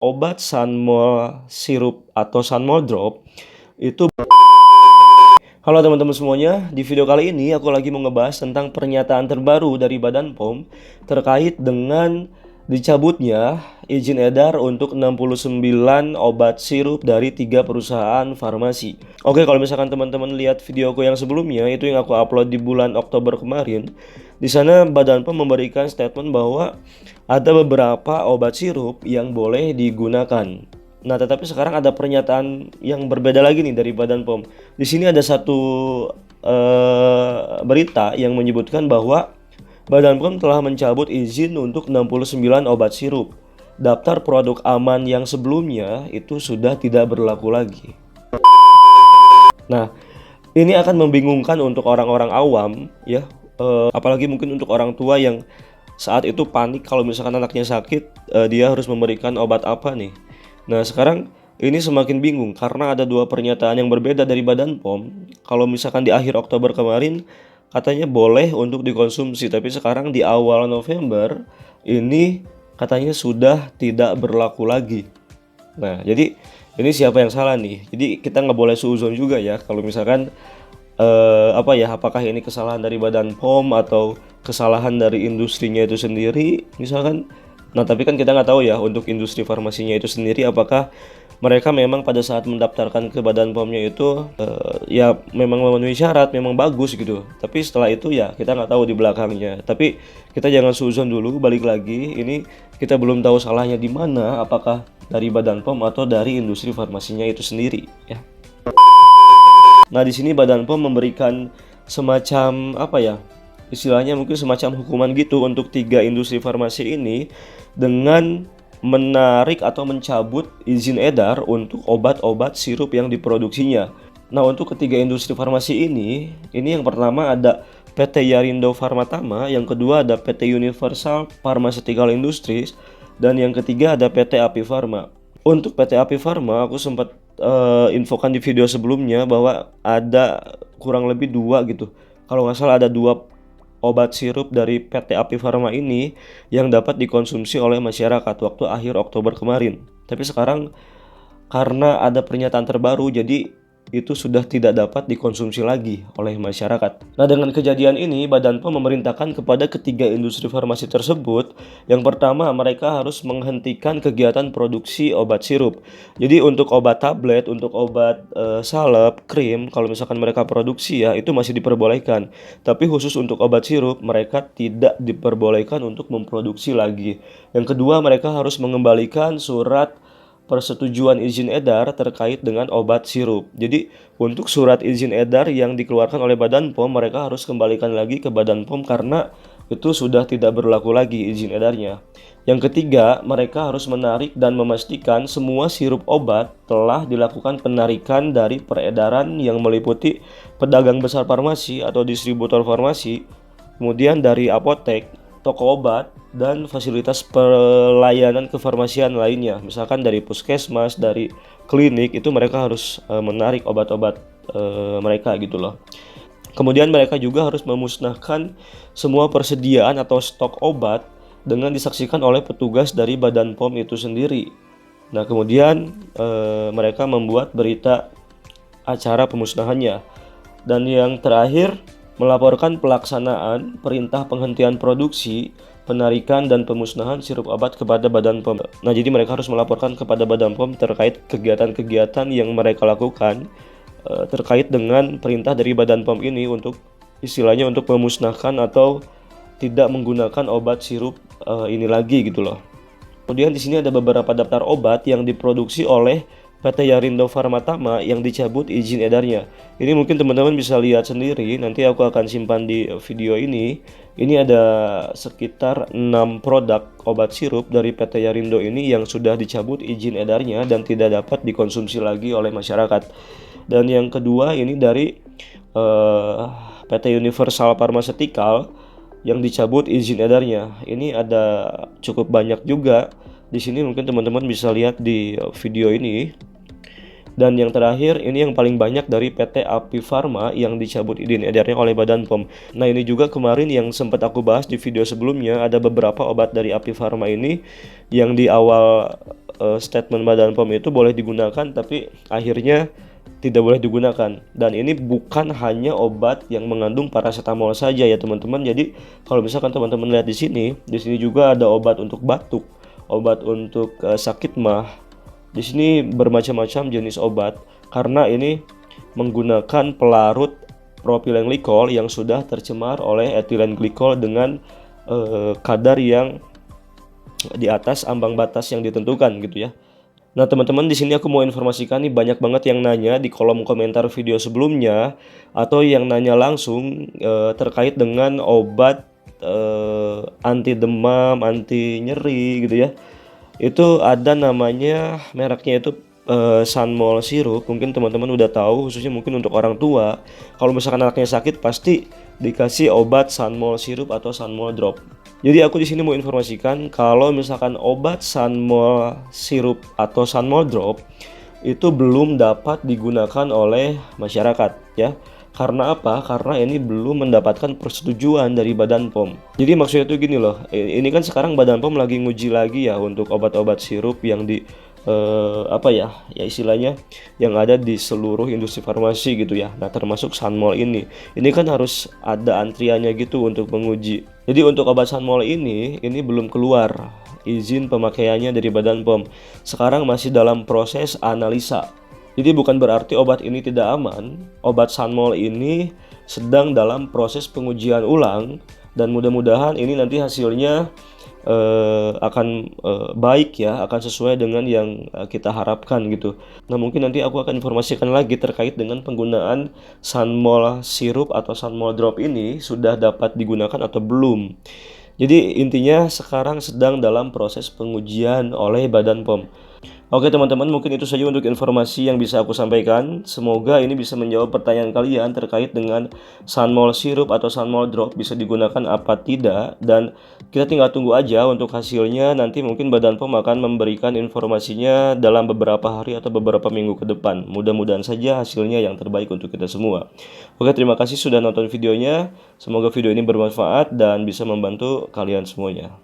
Obat Sunmol sirup atau Sunmol drop itu. Halo teman-teman semuanya, di video kali ini aku lagi mau ngebahas tentang pernyataan terbaru dari Badan POM terkait dengan dicabutnya izin edar untuk 69 obat sirup dari 3 perusahaan farmasi. Oke, kalau misalkan teman-teman lihat videoku yang sebelumnya, itu yang aku upload di bulan Oktober kemarin, di sana Badan POM memberikan statement bahwa ada beberapa obat sirup yang boleh digunakan. Nah, tetapi sekarang ada pernyataan yang berbeda lagi nih dari Badan POM. Di sini ada satu berita yang menyebutkan bahwa Badan POM telah mencabut izin untuk 69 obat sirup. Daftar produk aman yang sebelumnya itu sudah tidak berlaku lagi. Nah, ini akan membingungkan untuk orang-orang awam ya, apalagi mungkin untuk orang tua yang saat itu panik kalau misalkan anaknya sakit, dia harus memberikan obat apa nih. Nah, sekarang ini semakin bingung karena ada dua pernyataan yang berbeda dari Badan POM. Kalau misalkan di akhir Oktober kemarin katanya boleh untuk dikonsumsi, tapi sekarang di awal November ini katanya sudah tidak berlaku lagi. Nah, jadi ini siapa yang salah nih? Jadi kita nggak boleh suuzon juga ya kalau misalkan apakah ini kesalahan dari Badan POM atau kesalahan dari industrinya itu sendiri misalkan. Nah, tapi kan kita nggak tahu ya untuk industri farmasinya itu sendiri apakah mereka memang pada saat mendaftarkan ke Badan POM-nya itu ya memang memenuhi syarat, memang bagus gitu. Tapi setelah itu ya kita nggak tahu di belakangnya. Tapi kita jangan suuzon dulu, balik lagi. Ini kita belum tahu salahnya di mana, apakah dari Badan POM atau dari industri farmasinya itu sendiri ya. Nah, di sini Badan POM memberikan semacam istilahnya mungkin semacam hukuman gitu untuk 3 industri farmasi ini dengan menarik atau mencabut izin edar untuk obat-obat sirup yang diproduksinya. Nah, untuk ketiga industri farmasi ini yang pertama ada PT Yarindo Pharmatama, yang kedua ada PT Universal Pharmaceutical Industries, dan yang ketiga ada PT Api Pharma. Untuk PT Api Pharma aku sempat infokan di video sebelumnya bahwa ada kurang lebih 2 gitu. Kalau nggak salah ada 2 obat sirup dari PT Api Pharma ini yang dapat dikonsumsi oleh masyarakat waktu akhir Oktober kemarin. Tapi sekarang karena ada pernyataan terbaru, jadi itu sudah tidak dapat dikonsumsi lagi oleh masyarakat. Nah, dengan kejadian ini Badan POM memerintahkan kepada ketiga industri farmasi tersebut, yang pertama mereka harus menghentikan kegiatan produksi obat sirup. Jadi untuk obat tablet, untuk obat salep, krim, kalau misalkan mereka produksi ya itu masih diperbolehkan. Tapi khusus untuk obat sirup mereka tidak diperbolehkan untuk memproduksi lagi. Yang kedua, mereka harus mengembalikan surat persetujuan izin edar terkait dengan obat sirup. Jadi untuk surat izin edar yang dikeluarkan oleh Badan POM mereka harus kembalikan lagi ke Badan POM karena itu sudah tidak berlaku lagi izin edarnya. Yang ketiga, mereka harus menarik dan memastikan semua sirup obat telah dilakukan penarikan dari peredaran yang meliputi pedagang besar farmasi atau distributor farmasi, kemudian dari apotek, toko obat, dan fasilitas pelayanan kefarmasian lainnya. Misalkan dari puskesmas, dari klinik, itu mereka harus menarik obat-obat mereka gitu loh. Kemudian mereka juga harus memusnahkan semua persediaan atau stok obat dengan disaksikan oleh petugas dari Badan POM itu sendiri. Nah, kemudian mereka membuat berita acara pemusnahannya. Dan yang terakhir, melaporkan pelaksanaan perintah penghentian produksi, penarikan, dan pemusnahan sirup obat kepada Badan POM. Nah, jadi mereka harus melaporkan kepada Badan POM terkait kegiatan-kegiatan yang mereka lakukan terkait dengan perintah dari Badan POM ini untuk istilahnya untuk memusnahkan atau tidak menggunakan obat sirup ini lagi gitu loh. Kemudian di sini ada beberapa daftar obat yang diproduksi oleh PT Yarindo Pharmatama yang dicabut izin edarnya. Ini mungkin teman-teman bisa lihat sendiri, nanti aku akan simpan di video ini. Ini ada sekitar 6 produk obat sirup dari PT Yarindo ini yang sudah dicabut izin edarnya dan tidak dapat dikonsumsi lagi oleh masyarakat. Dan yang kedua ini dari PT Universal Pharmaceutical yang dicabut izin edarnya. Ini ada cukup banyak juga. Di sini mungkin teman-teman bisa lihat di video ini. Dan yang terakhir ini yang paling banyak dari PT Api Pharma yang dicabut izin edarnya oleh Badan POM. Nah, ini juga kemarin yang sempat aku bahas di video sebelumnya, ada beberapa obat dari Api Pharma ini yang di awal statement Badan POM itu boleh digunakan, tapi akhirnya tidak boleh digunakan. Dan ini bukan hanya obat yang mengandung paracetamol saja ya teman-teman. Jadi kalau misalkan teman-teman lihat di sini juga ada obat untuk batuk, obat untuk sakit mah. Di sini bermacam-macam jenis obat karena ini menggunakan pelarut propylen glikol yang sudah tercemar oleh etilen glikol dengan kadar yang di atas ambang batas yang ditentukan gitu ya. Nah teman-teman, di sini aku mau informasikan nih, banyak banget yang nanya di kolom komentar video sebelumnya atau yang nanya langsung terkait dengan obat anti demam, anti nyeri gitu ya. Itu ada namanya, mereknya itu Sunmol sirup. Mungkin teman-teman udah tahu, khususnya mungkin untuk orang tua. Kalau misalkan anaknya sakit pasti dikasih obat Sunmol sirup atau Sunmol drop. Jadi aku di sini mau informasikan kalau misalkan obat Sunmol sirup atau Sunmol drop itu belum dapat digunakan oleh masyarakat ya. Karena apa? Karena ini belum mendapatkan persetujuan dari Badan POM. Jadi maksudnya itu gini loh, ini kan sekarang Badan POM lagi nguji lagi ya untuk obat-obat sirup yang di ya istilahnya yang ada di seluruh industri farmasi gitu ya. Nah termasuk Sunmol ini kan harus ada antriannya gitu untuk menguji. Jadi untuk obat Sunmol ini belum keluar izin pemakaiannya dari Badan POM. Sekarang masih dalam proses analisa. Jadi bukan berarti obat ini tidak aman. Obat Sunmol ini sedang dalam proses pengujian ulang dan mudah-mudahan ini nanti hasilnya akan baik ya, akan sesuai dengan yang kita harapkan gitu. Nah mungkin nanti aku akan informasikan lagi terkait dengan penggunaan Sunmol sirup atau Sunmol drop ini sudah dapat digunakan atau belum. Jadi intinya sekarang sedang dalam proses pengujian oleh Badan POM. Oke teman-teman, mungkin itu saja untuk informasi yang bisa aku sampaikan. Semoga ini bisa menjawab pertanyaan kalian terkait dengan Sunmol sirup atau Sunmol drop bisa digunakan apa tidak. Dan kita tinggal tunggu aja untuk hasilnya. Nanti mungkin Badan POM akan memberikan informasinya dalam beberapa hari atau beberapa minggu ke depan. Mudah-mudahan saja hasilnya yang terbaik untuk kita semua. Oke, terima kasih sudah nonton videonya. Semoga video ini bermanfaat dan bisa membantu kalian semuanya.